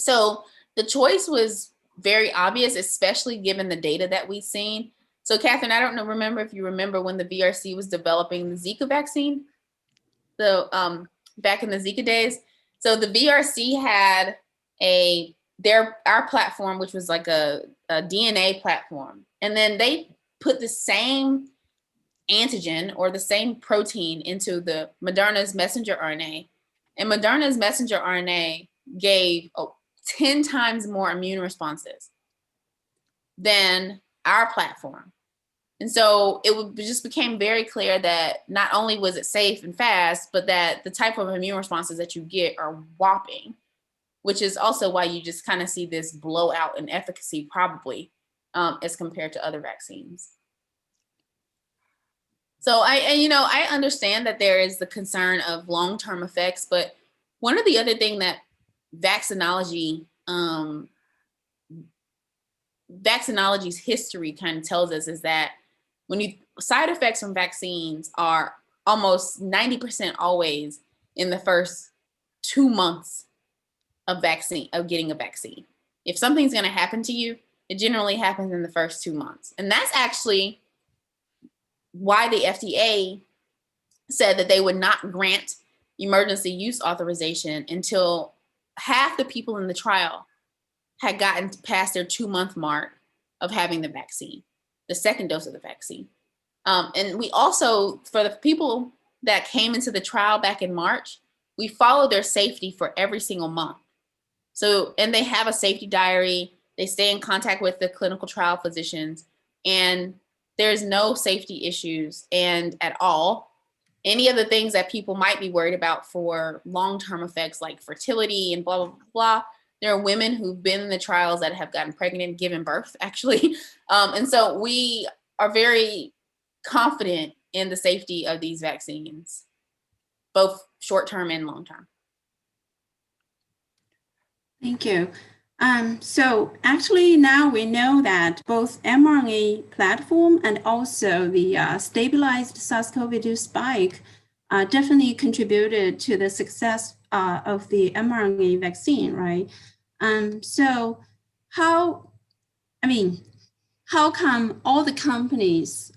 So the choice was very obvious, especially given the data that we've seen. So Catherine, I don't know, remember if you remember when the VRC was developing the Zika vaccine, back in the Zika days. So the VRC had our platform, which was like a DNA platform. And then they put the same antigen or the same protein into the Moderna's messenger RNA. And Moderna's messenger RNA gave 10 times more immune responses than our platform. And so it just became very clear that not only was it safe and fast, but that the type of immune responses that you get are whopping, which is also why you just kind of see this blowout in efficacy probably as compared to other vaccines. So I understand that there is the concern of long-term effects, but one of the other things that vaccinology's history kind of tells us is that side effects from vaccines are almost 90% always in the first 2 months of getting a vaccine. If something's going to happen to you, it generally happens in the first 2 months. And that's actually why the FDA said that they would not grant emergency use authorization until half the people in the trial had gotten past their 2-month mark of having the vaccine, the second dose of the vaccine. And we also, for the people that came into the trial back in March, we followed their safety for every single month. So, and they have a safety diary, they stay in contact with the clinical trial physicians, and there's no safety issues and at all. Any of the things that people might be worried about for long-term effects like fertility and blah, blah, blah, there are women who've been in the trials that have gotten pregnant and given birth, actually. And so we are very confident in the safety of these vaccines, both short-term and long-term. Thank you. So actually now we know that both mRNA platform and also the stabilized SARS-CoV-2 spike definitely contributed to the success of the mRNA vaccine, right? So how come all the companies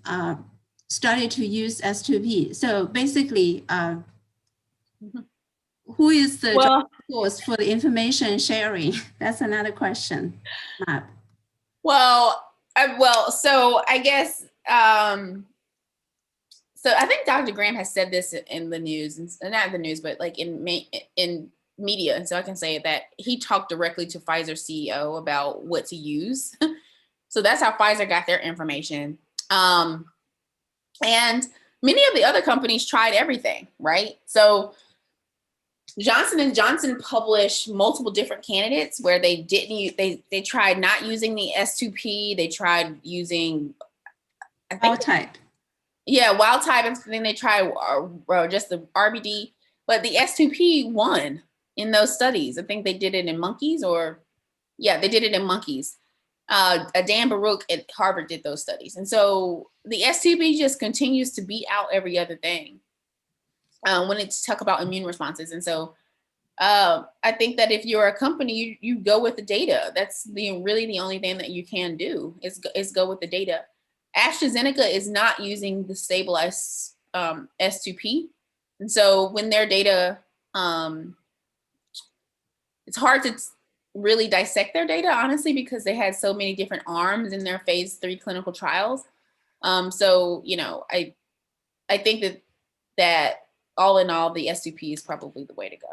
started to use S2P? So basically, who is the source for the information sharing? That's another question. So I guess, so I think Dr. Graham has said this in the news, and not the news, but like in media. And so I can say that he talked directly to Pfizer CEO about what to use. So that's how Pfizer got their information. And many of the other companies tried everything, right? So Johnson & Johnson published multiple different candidates where they they tried not using the S2P. They tried using wild type. Yeah, wild type, and then they tried just the RBD. But the S2P won in those studies. I think they did it in monkeys, they did it in monkeys. Dan Baruch at Harvard did those studies. And so the S2P just continues to beat out every other thing. when it's talk about immune responses. And so I think that if you're a company, you go with the data. That's really the only thing that you can do is go with the data. AstraZeneca is not using the stabilized S2P. And so when their data, it's hard to really dissect their data, honestly, because they had so many different arms in their phase 3 clinical trials. So, you know, I think that all in all, the S2P is probably the way to go.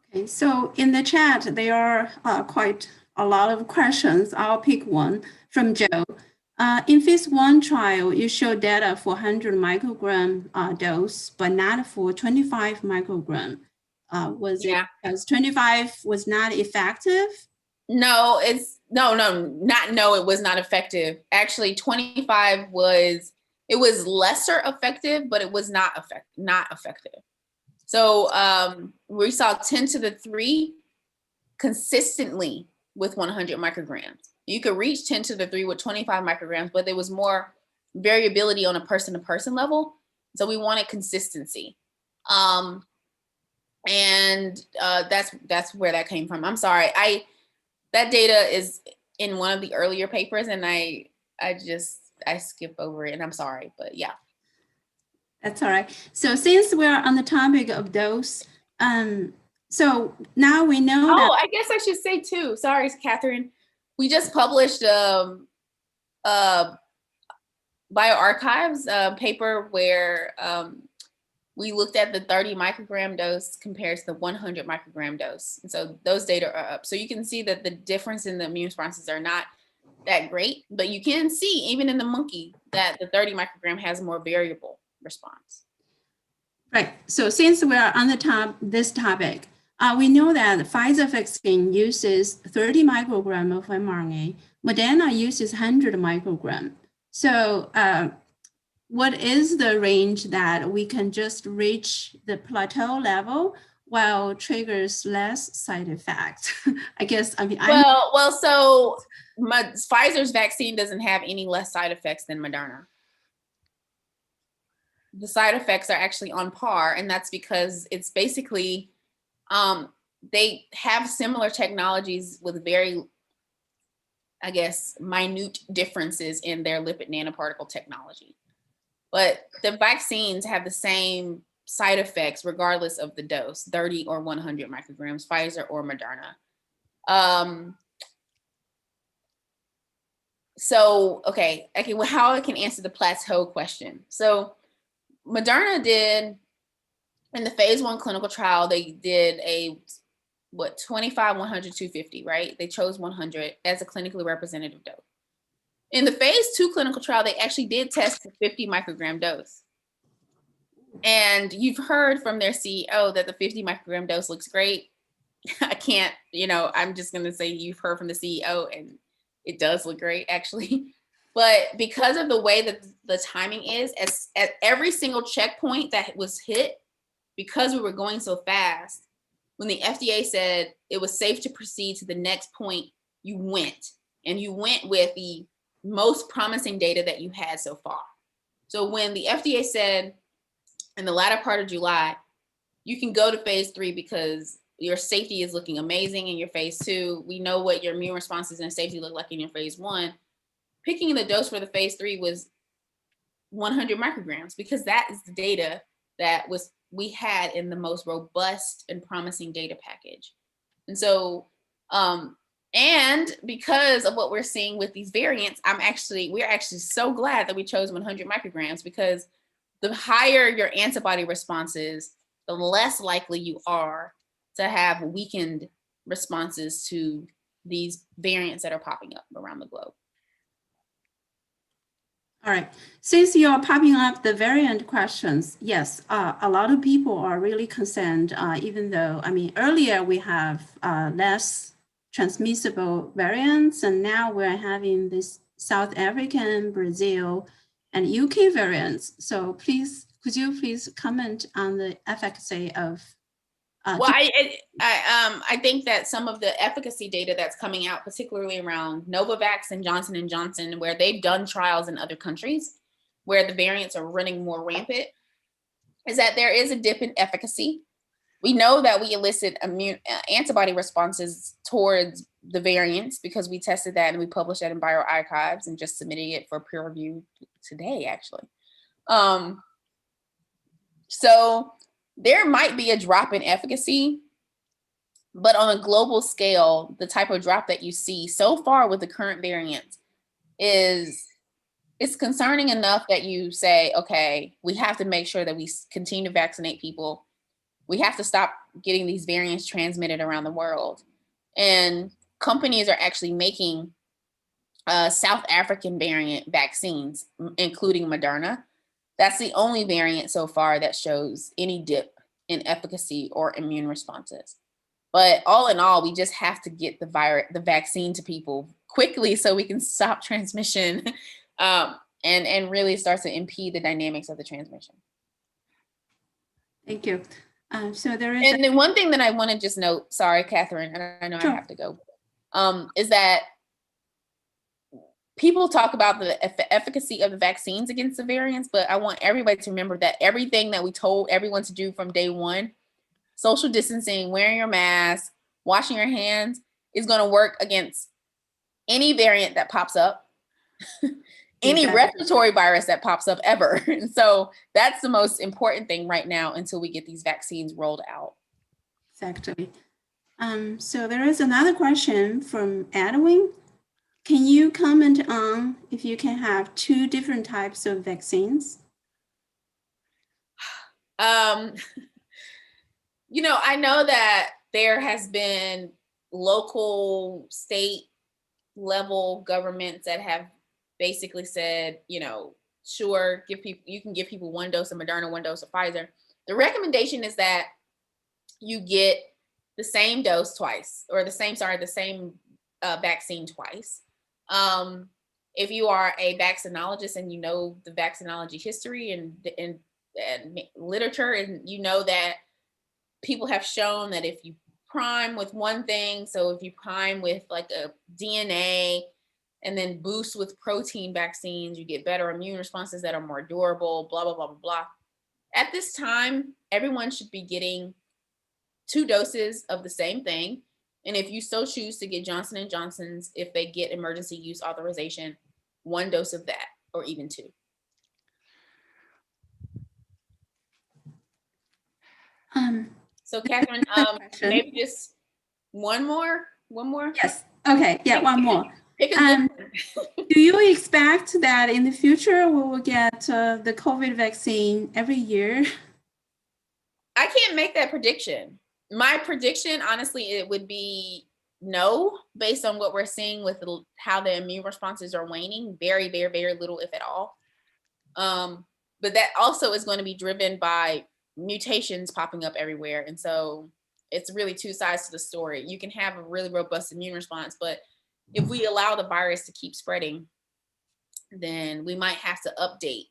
Okay, so in the chat, there are quite a lot of questions. I'll pick one from Joe. In phase 1 trial, you showed data for 100 microgram dose, but not for 25 microgram. Was it because 25 was not effective? No, it was not effective. Actually, 25 was lesser effective, but it was not effective. So we saw 10 to the 3 consistently with 100 micrograms. You could reach 10 to the 3 with 25 micrograms, but there was more variability on a person-to-person level. So we wanted consistency. And that's where that came from. I'm sorry. That data is in one of the earlier papers, and I skip over it, and I'm sorry, but yeah. That's all right. So since we're on the topic of dose, so now we know that. I guess I should say too, sorry, Catherine, we just published bioRxives paper where we looked at the 30 microgram dose compared to the 100 microgram dose. And so those data are up. So you can see that the difference in the immune responses are not that great, but you can see even in the monkey that the 30 microgram has a more variable response. Right. So since we're on this topic, we know that Pfizer vaccine uses 30 microgram of mRNA. Moderna uses 100 microgram. So what is the range that we can just reach the plateau level while triggers less side effects? I guess, I mean, so Pfizer's vaccine doesn't have any less side effects than Moderna. The side effects are actually on par, and that's because it's basically, they have similar technologies with very, I guess, minute differences in their lipid nanoparticle technology. But the vaccines have the same side effects regardless of the dose, 30 or 100 micrograms, Pfizer or Moderna. How I can answer the plateau question. So Moderna did, in the phase 1 clinical trial, they did 25, 100, 250, right? They chose 100 as a clinically representative dose. In the phase 2 clinical trial, they actually did test the 50 microgram dose. And you've heard from their CEO that the 50 microgram dose looks great. I can't, I'm just going to say you've heard from the CEO, and it does look great, actually. But because of the way that the timing is, at every single checkpoint that was hit, because we were going so fast, when the FDA said it was safe to proceed to the next point, you went. And you went with the most promising data that you had so far. So when the FDA said in the latter part of July, you can go to phase 3 because your safety is looking amazing in your phase 2. We know what your immune responses and safety look like in your phase 1. Picking the dose for the phase 3 was 100 micrograms because that is the data that we had in the most robust and promising data package. And so, and because of what we're seeing with these variants, we're actually so glad that we chose 100 micrograms, because the higher your antibody response is, the less likely you are to have weakened responses to these variants that are popping up around the globe. All right, since you're popping up the variant questions, yes, a lot of people are really concerned, even though, earlier we have less transmissible variants, and now we're having this South African, Brazil, and UK variants. So please, could you please comment on the efficacy of I think that some of the efficacy data that's coming out, particularly around Novavax and Johnson & Johnson, where they've done trials in other countries where the variants are running more rampant, is that there is a dip in efficacy. We know that we elicit antibody responses towards the variants because we tested that and we published that in bioarchives and just submitting it for peer review today, actually. So there might be a drop in efficacy, but on a global scale, the type of drop that you see so far with the current variants it's concerning enough that you say, okay, we have to make sure that we continue to vaccinate people. We have to stop getting these variants transmitted around the world. And companies are actually making South African variant vaccines, including Moderna. That's the only variant so far that shows any dip in efficacy or immune responses. But all in all, we just have to get the vaccine to people quickly so we can stop transmission and really start to impede the dynamics of the transmission. Thank you. So there is, and then one thing that I want to just note, sorry, Catherine, I know sure. I have to go, is that people talk about the efficacy of the vaccines against the variants, but I want everybody to remember that everything that we told everyone to do from day one, social distancing, wearing your mask, washing your hands, is going to work against any variant that pops up, any respiratory virus that pops up ever. And so that's the most important thing right now until we get these vaccines rolled out. Exactly. So there is another question from Edwin. Can you comment on if you can have 2 different types of vaccines? You know, I know that there has been local, state level governments that have basically said, you know, sure, you can give people 1 dose of Moderna, 1 dose of Pfizer. The recommendation is that you get the same dose twice, or the same vaccine twice. If you are a vaccinologist and you know the vaccinology history and literature, and you know that people have shown that if you prime with one thing, so if you prime with like a DNA and then boost with protein vaccines, you get better immune responses that are more durable, blah, blah, blah, blah, blah. At this time, everyone should be getting 2 doses of the same thing. And if you so choose to get Johnson & Johnson's, if they get emergency use authorization, 1 dose of that, or even 2. So Catherine, maybe just one more? Yes, okay, yeah, one more. Do you expect that in the future we will get the COVID vaccine every year? I can't make that prediction. My prediction, honestly, it would be no, based on what we're seeing with how the immune responses are waning. Very, very, very little, if at all. But that also is going to be driven by mutations popping up everywhere. And so it's really 2 sides to the story. You can have a really robust immune response, but if we allow the virus to keep spreading, then we might have to update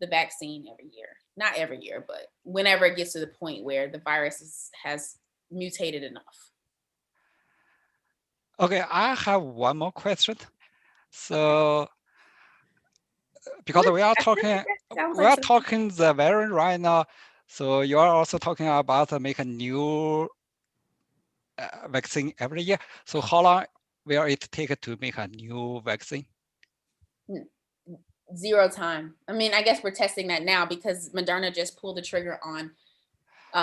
the vaccine every year. Not every year, but whenever it gets to the point where the virus has mutated enough. Okay, I have one more question. So, because we are talking the variant right now, so you are also talking about make a new vaccine every year. So how long will it take to make a new vaccine? 0 time. I mean, I guess we're testing that now because Moderna just pulled the trigger on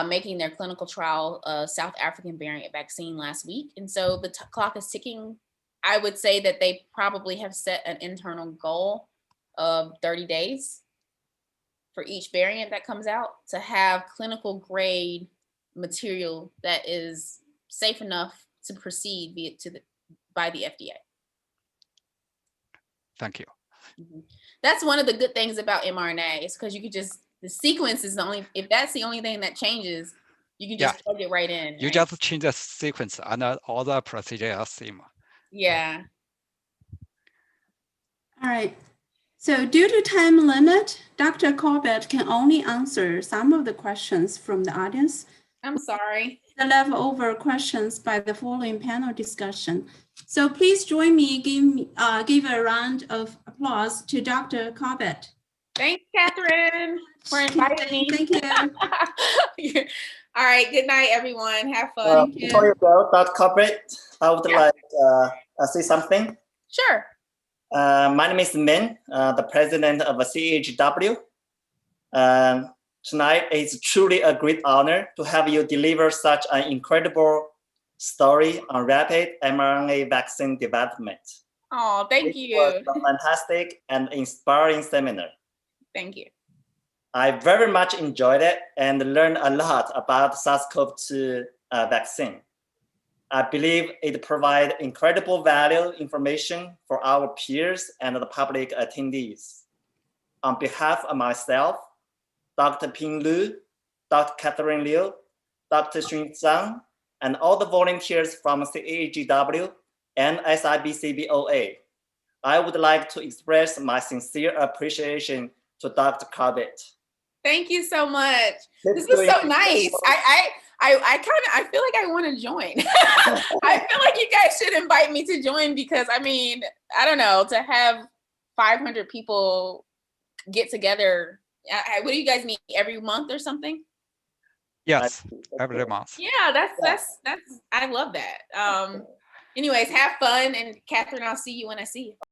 making their clinical trial South African variant vaccine last week. And so the clock is ticking. I would say that they probably have set an internal goal of 30 days for each variant that comes out to have clinical grade material that is safe enough to proceed by the FDA. Thank you. Mm-hmm. That's one of the good things about mRNA, is because you could just, the sequence is the only, if that's the only thing that changes, you can just plug it right in. You just change the sequence and all the procedures are same. Yeah. All right. So due to time limit, Dr. Corbett can only answer some of the questions from the audience. I'm sorry. The leftover questions by the following panel discussion. So please join me, give a round of applause to Dr. Corbett. Thanks, Catherine, for inviting me. Thank you. All right, good night, everyone. Have fun. Before you go, Dr. Corbett, I would like to say something. Sure. My name is Min, the president of CHW. Tonight is truly a great honor to have you deliver such an incredible story on rapid mRNA vaccine development. Oh, thank you. It was a fantastic and inspiring seminar. Thank you. I very much enjoyed it and learned a lot about SARS-CoV-2 vaccine. I believe it provides incredible value information for our peers and the public attendees. On behalf of myself, Dr. Ping Lu, Dr. Catherine Liu, Dr. Xun Zhang, and all the volunteers from CAGW and SIBCBOA, I would like to express my sincere appreciation to Dr. Corbett. Thank you so much. This was so nice. I feel like I want to join. I feel like you guys should invite me to join because I mean, I don't know, to have 500 people get together. What do you guys meet every month or something? Yes, every month. Yeah, that's I love that. Anyways, have fun, and Catherine, I'll see you when I see you.